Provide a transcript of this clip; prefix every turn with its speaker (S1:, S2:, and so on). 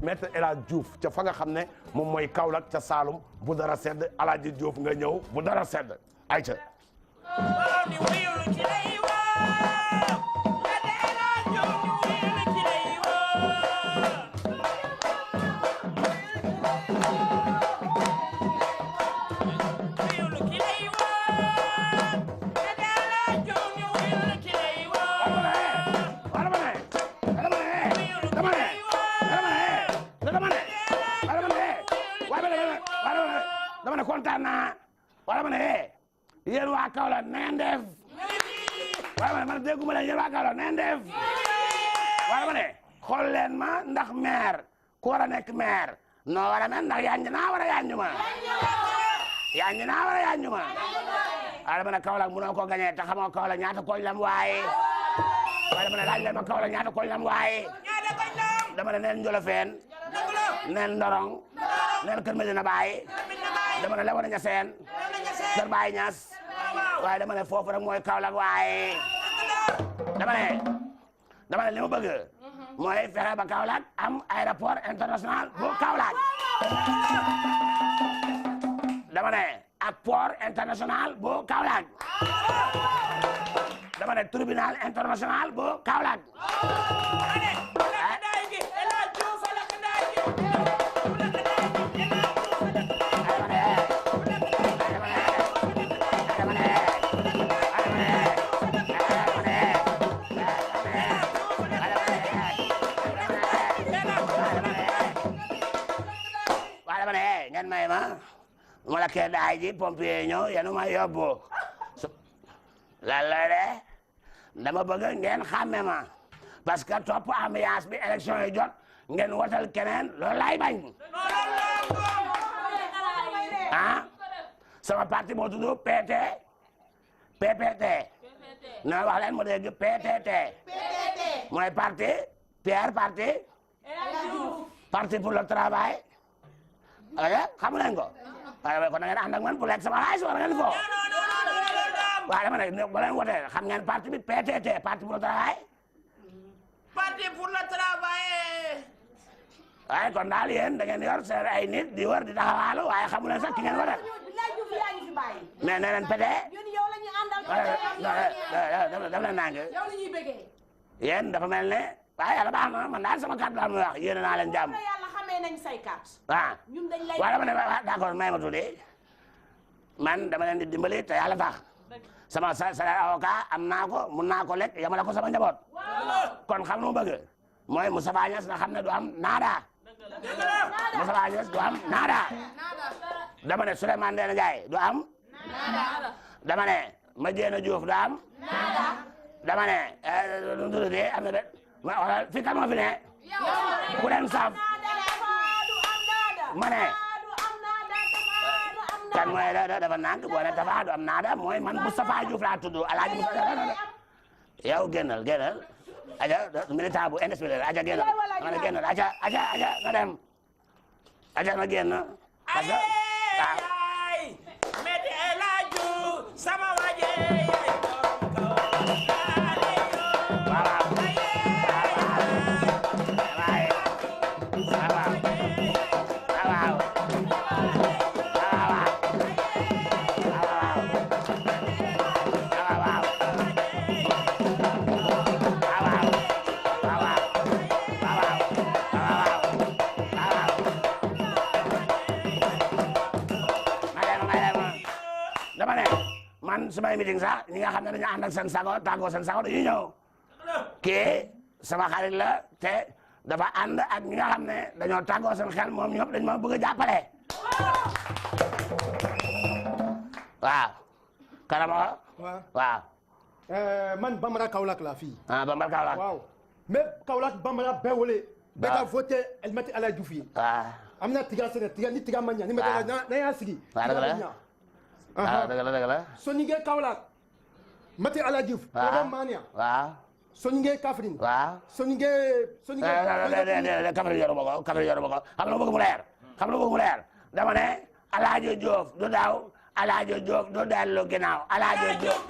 S1: maître El Hadj Diouf ca fa nga xam ne moom mooy Kaolack ca Saalum bu dara sedd Alaaji Diouf nga ñëw bu dara sedd ayca dama ne kontaan naa wala ma ne yéen waa Kaolack na ngeen def wala ma ne man dégguma leen yéen waa Kaolack na ngeen def wala ma ne xool leen ma ndax maire ku war a nekk maire noo war a mel ndax yanj naa war a yanju ma yanj naa war a yanju ma wala ma ne Kaolack mënoo ko gagné te xamoo Kaolack ñaata koñ lam waaye wala ma ne laaj leen ma Kaolack ñaata koñ lam waaye dama ne neen Njolofeen neen Ndorong neen Kër Medina Baye dama ne Léona Niassène Kër Baye Niass waaye dama ne foofu rek mooy Kaolack waaye dama ne li ma bëgg mooy fexe ba Kaolack am aéroport international bu Kaolack dama ne ak port international bu Kaolack dama ne tribunal international bu Kaolack ngeen may ma mu la kee daay ji pompier ñëw yenu ma yóbbu lan la de dama bëgg ngeen xàmme ma parce que topp ambiance bi élection yi jot ngeen wotal keneen loolu laay bañ ah sama parti moo tudd PT PPT na wax leen mu dégg PTT mooy parti Pierre parti pour le travail aya xamu leen ko waaye kon da ngeen ànd ak man pour lekk sama xaalis wala ngeen fo waaye dama ne ba leen wote xam ngeen parti bi PTT parti pour le travail
S2: parti pour le travail
S1: waaye kon daal yéen da ngeen yor seen ay nit di wër di taxawaalu waaye xamu leen sax ki ngeen wote mais nee leen PT daf leen nang yéen dafa mel ne waaye yàlla baax na man daal sama kàddu daal muy wax yéen naa leen jàmm waaw waaw dama ne d'accord may ma tuuti man dama leen di dimbali te yàlla tax sama salaire avocat am naa ko mun naa ko lekk yamala ko sama njaboot kon xam lu mu bëgg mooy Moustapha Niasse na xam ne du am naada Moustapha Niasse du am naada dama ne Souleymane Ndéné Ndiaye du am dama ne Madiène Diouf du am dama ne nu tuddati am na de fi kan moo fi ne ku leen saf ma ne kan mooy dafa nànk boo ne Tafa du am naada mooy man Moustapha Diouf laa tudd Alaaji Moustapha yow génnal aja militant bu indiscipliné aja génnal ma ne génnal aja nga dem aja nga génn parce que waaw
S2: Maître El Hadj Diouf sama waje
S1: sumay meeting sax ñi nga xam ne dañu ànd ak seen sago tàggoo seen sago dañuy ñëw kii sama xarit la te dafa ànd ak ñi nga xam ne dañoo tàggoo seen xel moom ñëpp dañu ma bëgg a jàppale waaw karama waaw
S3: man bambara Kaolack la fii
S1: bambara Kaolack
S3: waaw mais Kaolack bambara bɛɛ wele bɛɛ ka voté Maître El Hadj Diouf ye am na tiga sɛnɛ tiga ni tiga ma ɲa ni n'a y'a sigi
S1: dëgg la
S3: Soninké Kaolack Maître El Hadj Diouf Kébé Mania
S1: waaw
S3: Soninké Kaffrine
S1: waaw
S3: Soninké
S1: Kaffrine yoru ma ko xam nga bëgg mu leer dama ne El Hadj Diouf du daaw El Hadj Diouf du dellu ginnaaw El Hadj Diouf